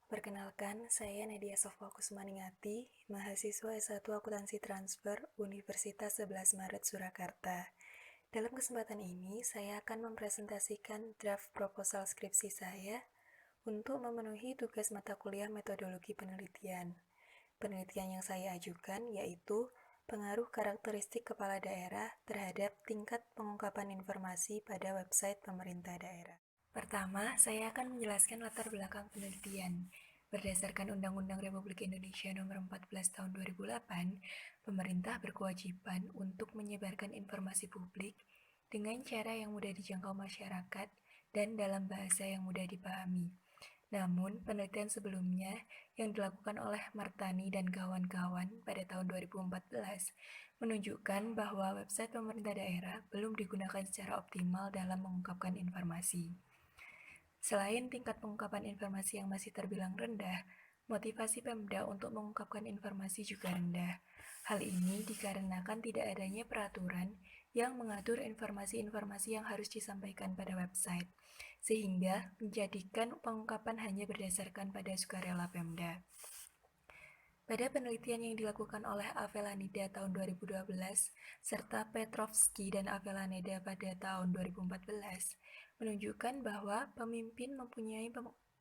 Perkenalkan, saya Nadia Sofwa Kusmaningati, mahasiswa S1 Akuntansi Transfer Universitas 11 Maret Surakarta. Dalam kesempatan ini, saya akan mempresentasikan draft proposal skripsi saya untuk memenuhi tugas mata kuliah metodologi penelitian. Penelitian yang saya ajukan yaitu pengaruh karakteristik kepala daerah terhadap tingkat pengungkapan informasi pada website pemerintah daerah. Pertama, saya akan menjelaskan latar belakang penelitian. Berdasarkan Undang-Undang Republik Indonesia Nomor 14 Tahun 2008, pemerintah berkewajiban untuk menyebarkan informasi publik dengan cara yang mudah dijangkau masyarakat dan dalam bahasa yang mudah dipahami. Namun, penelitian sebelumnya yang dilakukan oleh Martani dan kawan-kawan pada tahun 2014 menunjukkan bahwa website pemerintah daerah belum digunakan secara optimal dalam mengungkapkan informasi. Selain tingkat pengungkapan informasi yang masih terbilang rendah, motivasi Pemda untuk mengungkapkan informasi juga rendah. Hal ini dikarenakan tidak adanya peraturan yang mengatur informasi-informasi yang harus disampaikan pada website, sehingga menjadikan pengungkapan hanya berdasarkan pada sukarela Pemda. Pada penelitian yang dilakukan oleh Avelaneda tahun 2012 serta Petrovsky dan Avelaneda pada tahun 2014 menunjukkan bahwa pemimpin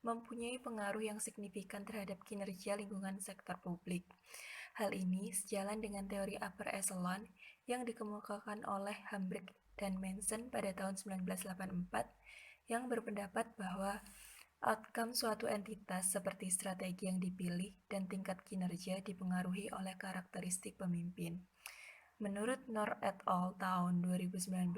mempunyai pengaruh yang signifikan terhadap kinerja lingkungan sektor publik. Hal ini sejalan dengan teori upper echelon yang dikemukakan oleh Hambrick dan Manson pada tahun 1984 yang berpendapat bahwa outcome suatu entitas seperti strategi yang dipilih dan tingkat kinerja dipengaruhi oleh karakteristik pemimpin. Menurut Nor et al. Tahun 2019,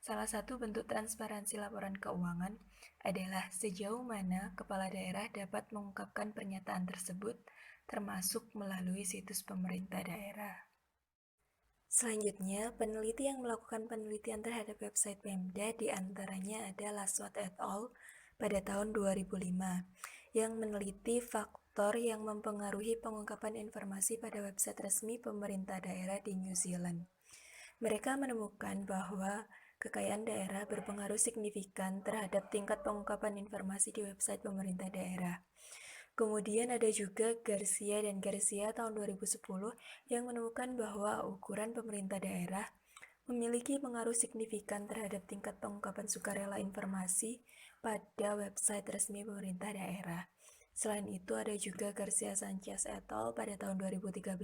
salah satu bentuk transparansi laporan keuangan adalah sejauh mana kepala daerah dapat mengungkapkan pernyataan tersebut, termasuk melalui situs pemerintah daerah. Selanjutnya, peneliti yang melakukan penelitian terhadap website Pemda diantaranya ada Laswat et al. Pada tahun 2005 yang meneliti faktor yang mempengaruhi pengungkapan informasi pada website resmi pemerintah daerah di New Zealand. Mereka menemukan bahwa kekayaan daerah berpengaruh signifikan terhadap tingkat pengungkapan informasi di website pemerintah daerah. Kemudian ada juga Garcia dan Garcia tahun 2010 yang menemukan bahwa ukuran pemerintah daerah memiliki pengaruh signifikan terhadap tingkat pengungkapan sukarela informasi pada website resmi pemerintah daerah. Selain itu ada juga Garcia Sanchez et al. Pada tahun 2013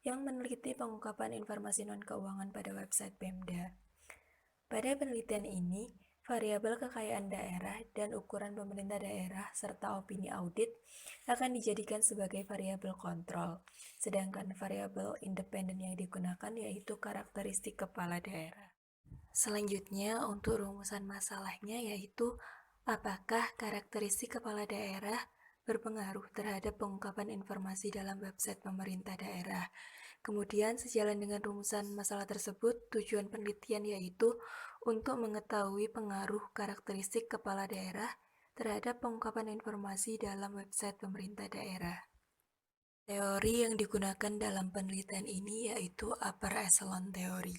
yang meneliti pengungkapan informasi non-keuangan pada website Pemda. Pada penelitian ini, variabel kekayaan daerah dan ukuran pemerintah daerah serta opini audit akan dijadikan sebagai variabel kontrol, sedangkan variabel independen yang digunakan yaitu karakteristik kepala daerah. Selanjutnya, untuk rumusan masalahnya yaitu apakah karakteristik kepala daerah berpengaruh terhadap pengungkapan informasi dalam website pemerintah daerah. Kemudian, sejalan dengan rumusan masalah tersebut, tujuan penelitian yaitu untuk mengetahui pengaruh karakteristik kepala daerah terhadap pengungkapan informasi dalam website pemerintah daerah. Teori yang digunakan dalam penelitian ini yaitu upper echelon theory.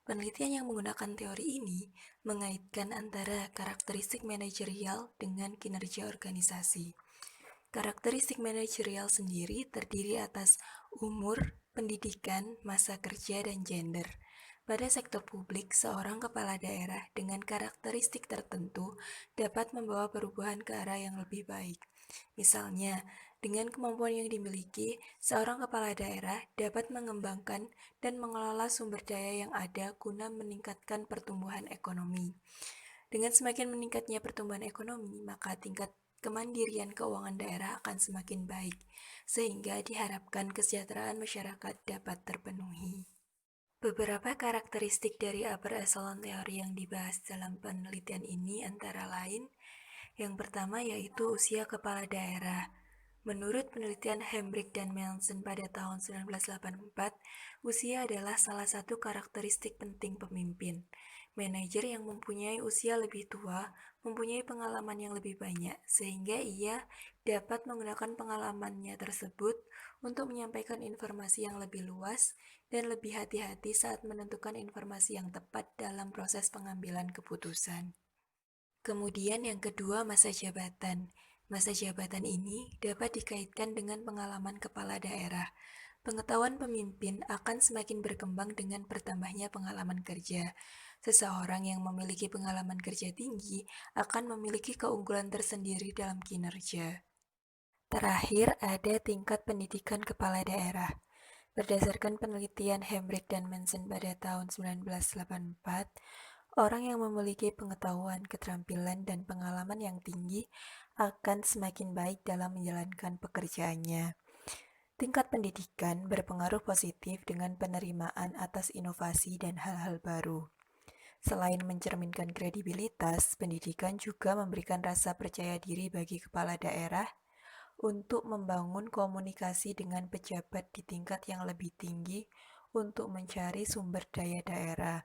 Penelitian yang menggunakan teori ini mengaitkan antara karakteristik manajerial dengan kinerja organisasi. Karakteristik manajerial sendiri terdiri atas umur, pendidikan, masa kerja, dan gender. Pada sektor publik, seorang kepala daerah dengan karakteristik tertentu dapat membawa perubahan ke arah yang lebih baik. Misalnya, dengan kemampuan yang dimiliki, seorang kepala daerah dapat mengembangkan dan mengelola sumber daya yang ada guna meningkatkan pertumbuhan ekonomi. Dengan semakin meningkatnya pertumbuhan ekonomi, maka tingkat kemandirian keuangan daerah akan semakin baik, sehingga diharapkan kesejahteraan masyarakat dapat terpenuhi. Beberapa karakteristik dari upper echelon theory yang dibahas dalam penelitian ini antara lain, yang pertama yaitu usia kepala daerah. Menurut penelitian Hambrick dan Manson pada tahun 1984, usia adalah salah satu karakteristik penting pemimpin. Manajer yang mempunyai usia lebih tua mempunyai pengalaman yang lebih banyak, sehingga ia dapat menggunakan pengalamannya tersebut untuk menyampaikan informasi yang lebih luas dan lebih hati-hati saat menentukan informasi yang tepat dalam proses pengambilan keputusan. Kemudian yang kedua, masa jabatan. Masa jabatan ini dapat dikaitkan dengan pengalaman kepala daerah. Pengetahuan pemimpin akan semakin berkembang dengan bertambahnya pengalaman kerja. Seseorang yang memiliki pengalaman kerja tinggi akan memiliki keunggulan tersendiri dalam kinerja. Terakhir, ada tingkat pendidikan kepala daerah. Berdasarkan penelitian Hembrick dan Manson pada tahun 1984, orang yang memiliki pengetahuan, keterampilan, dan pengalaman yang tinggi akan semakin baik dalam menjalankan pekerjaannya. Tingkat pendidikan berpengaruh positif dengan penerimaan atas inovasi dan hal-hal baru. Selain mencerminkan kredibilitas, pendidikan juga memberikan rasa percaya diri bagi kepala daerah untuk membangun komunikasi dengan pejabat di tingkat yang lebih tinggi untuk mencari sumber daya daerah.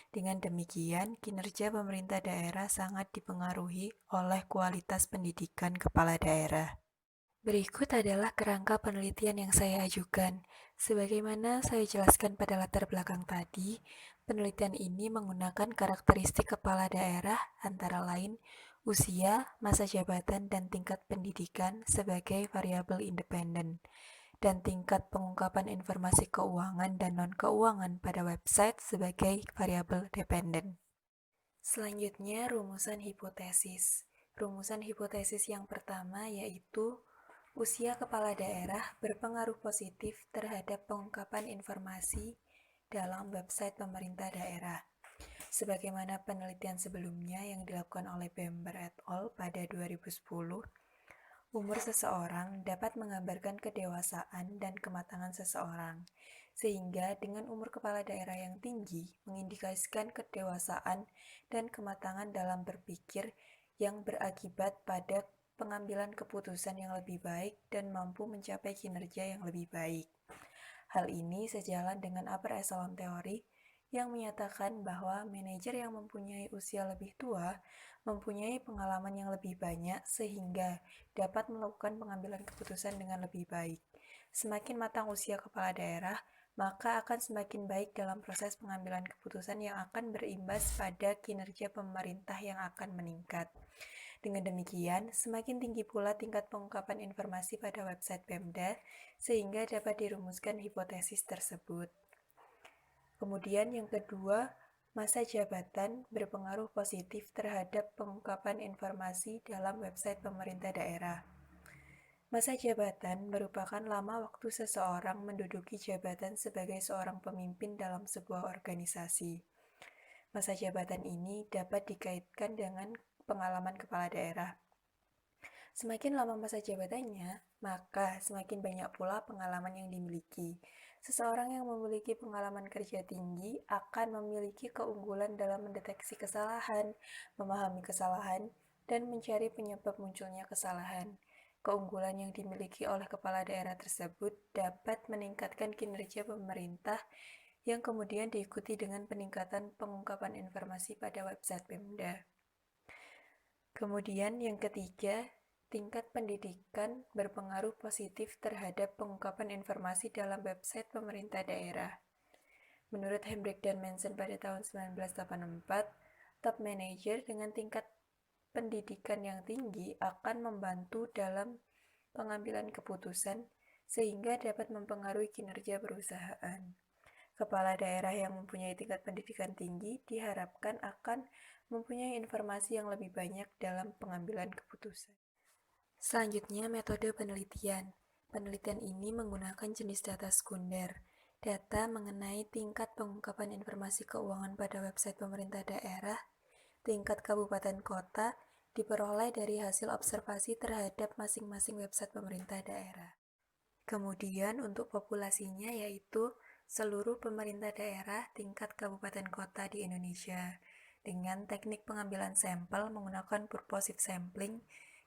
Dengan demikian, kinerja pemerintah daerah sangat dipengaruhi oleh kualitas pendidikan kepala daerah. Berikut adalah kerangka penelitian yang saya ajukan. Sebagaimana saya jelaskan pada latar belakang tadi, penelitian ini menggunakan karakteristik kepala daerah antara lain usia, masa jabatan, dan tingkat pendidikan sebagai variabel independen, dan tingkat pengungkapan informasi keuangan dan non-keuangan pada website sebagai variabel dependen. Selanjutnya, rumusan hipotesis. Rumusan hipotesis yang pertama yaitu usia kepala daerah berpengaruh positif terhadap pengungkapan informasi dalam website pemerintah daerah. Sebagaimana penelitian sebelumnya yang dilakukan oleh Bember et al. Pada 2010, umur seseorang dapat menggambarkan kedewasaan dan kematangan seseorang, sehingga dengan umur kepala daerah yang tinggi mengindikasikan kedewasaan dan kematangan dalam berpikir yang berakibat pada pengambilan keputusan yang lebih baik dan mampu mencapai kinerja yang lebih baik. Hal ini sejalan dengan upper echelon teori yang menyatakan bahwa manajer yang mempunyai usia lebih tua mempunyai pengalaman yang lebih banyak sehingga dapat melakukan pengambilan keputusan dengan lebih baik. Semakin matang usia kepala daerah, maka akan semakin baik dalam proses pengambilan keputusan yang akan berimbas pada kinerja pemerintah yang akan meningkat. Dengan demikian, semakin tinggi pula tingkat pengungkapan informasi pada website Pemda, sehingga dapat dirumuskan hipotesis tersebut. Kemudian yang kedua, masa jabatan berpengaruh positif terhadap pengungkapan informasi dalam website pemerintah daerah. Masa jabatan merupakan lama waktu seseorang menduduki jabatan sebagai seorang pemimpin dalam sebuah organisasi. Masa jabatan ini dapat dikaitkan dengan pengalaman kepala daerah. Semakin lama masa jabatannya, maka semakin banyak pula pengalaman yang dimiliki. Seseorang yang memiliki pengalaman kerja tinggi akan memiliki keunggulan dalam mendeteksi kesalahan, memahami kesalahan, dan mencari penyebab munculnya kesalahan. Keunggulan yang dimiliki oleh kepala daerah tersebut dapat meningkatkan kinerja pemerintah yang kemudian diikuti dengan peningkatan pengungkapan informasi pada website Pemda. Kemudian yang ketiga, tingkat pendidikan berpengaruh positif terhadap pengungkapan informasi dalam website pemerintah daerah. Menurut Hembrick dan Manson pada tahun 1984, top manager dengan tingkat pendidikan yang tinggi akan membantu dalam pengambilan keputusan sehingga dapat mempengaruhi kinerja perusahaan. Kepala daerah yang mempunyai tingkat pendidikan tinggi diharapkan akan mempunyai informasi yang lebih banyak dalam pengambilan keputusan. Selanjutnya, metode penelitian. Penelitian ini menggunakan jenis data sekunder. Data mengenai tingkat pengungkapan informasi keuangan pada website pemerintah daerah, tingkat kabupaten kota, diperoleh dari hasil observasi terhadap masing-masing website pemerintah daerah. Kemudian untuk populasinya yaitu seluruh pemerintah daerah tingkat kabupaten kota di Indonesia dengan teknik pengambilan sampel menggunakan purposive sampling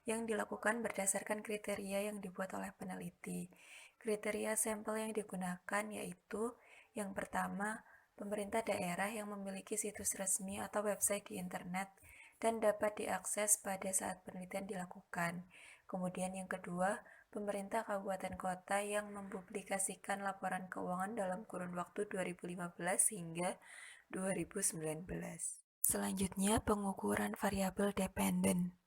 yang dilakukan berdasarkan kriteria yang dibuat oleh peneliti. Kriteria sampel yang digunakan yaitu yang pertama, pemerintah daerah yang memiliki situs resmi atau website di internet dan dapat diakses pada saat penelitian dilakukan. Kemudian yang kedua, pemerintah kabupaten kota yang mempublikasikan laporan keuangan dalam kurun waktu 2015 hingga 2019. Selanjutnya, pengukuran variabel dependen.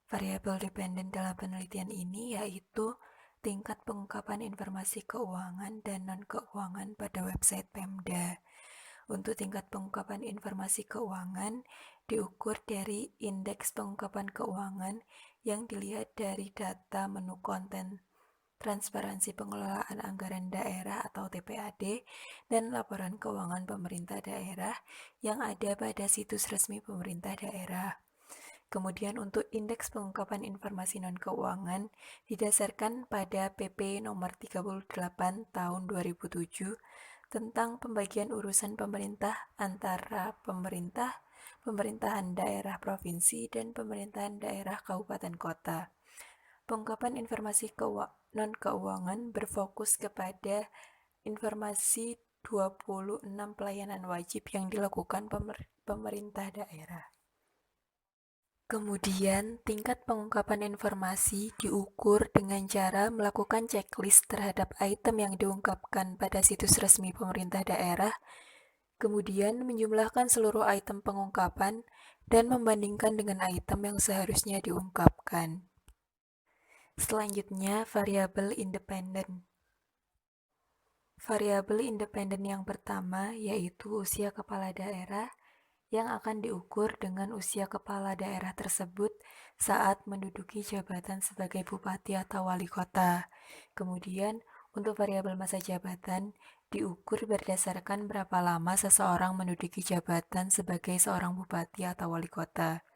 Variabel dependen dalam penelitian ini yaitu tingkat pengungkapan informasi keuangan dan non-keuangan pada website Pemda. Untuk tingkat pengungkapan informasi keuangan diukur dari indeks pengungkapan keuangan yang dilihat dari data menu konten transparansi pengelolaan anggaran daerah atau TPAD dan laporan keuangan pemerintah daerah yang ada pada situs resmi pemerintah daerah. Kemudian untuk indeks pengungkapan informasi non-keuangan didasarkan pada PP nomor 38 tahun 2007 tentang pembagian urusan pemerintah antara pemerintahan daerah provinsi dan pemerintahan daerah kabupaten kota. Pengungkapan informasi non-keuangan berfokus kepada informasi 26 pelayanan wajib yang dilakukan pemerintah daerah. Kemudian, tingkat pengungkapan informasi diukur dengan cara melakukan checklist terhadap item yang diungkapkan pada situs resmi pemerintah daerah, kemudian menjumlahkan seluruh item pengungkapan dan membandingkan dengan item yang seharusnya diungkapkan. Selanjutnya, variabel independen. Variabel independen yang pertama yaitu usia kepala daerah yang akan diukur dengan usia kepala daerah tersebut saat menduduki jabatan sebagai bupati atau wali kota. Kemudian, untuk variabel masa jabatan diukur berdasarkan berapa lama seseorang menduduki jabatan sebagai seorang bupati atau wali kota.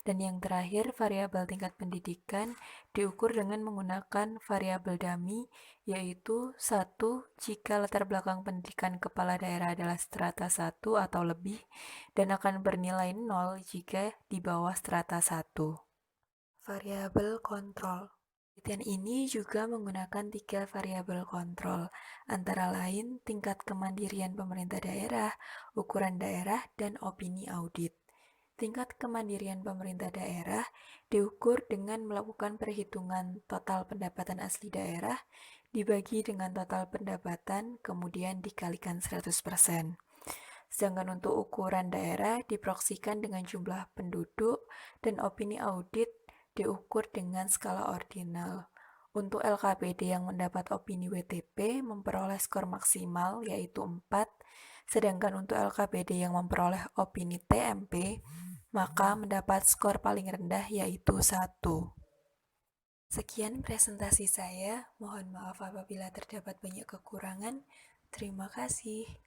Dan yang terakhir, variabel tingkat pendidikan diukur dengan menggunakan variabel dummy, yaitu 1 jika latar belakang pendidikan kepala daerah adalah strata 1 atau lebih, dan akan bernilai 0 jika di bawah strata 1. Variabel kontrol. Penelitian ini juga menggunakan 3 variabel kontrol, antara lain tingkat kemandirian pemerintah daerah, ukuran daerah, dan opini audit. Tingkat kemandirian pemerintah daerah diukur dengan melakukan perhitungan total pendapatan asli daerah dibagi dengan total pendapatan kemudian dikalikan 100%. Sedangkan untuk ukuran daerah diproksikan dengan jumlah penduduk dan opini audit diukur dengan skala ordinal. Untuk LKPD yang mendapat opini WTP memperoleh skor maksimal yaitu 4, sedangkan untuk LKPD yang memperoleh opini TMP maka mendapat skor paling rendah yaitu 1. Sekian presentasi saya, mohon maaf apabila terdapat banyak kekurangan. Terima kasih.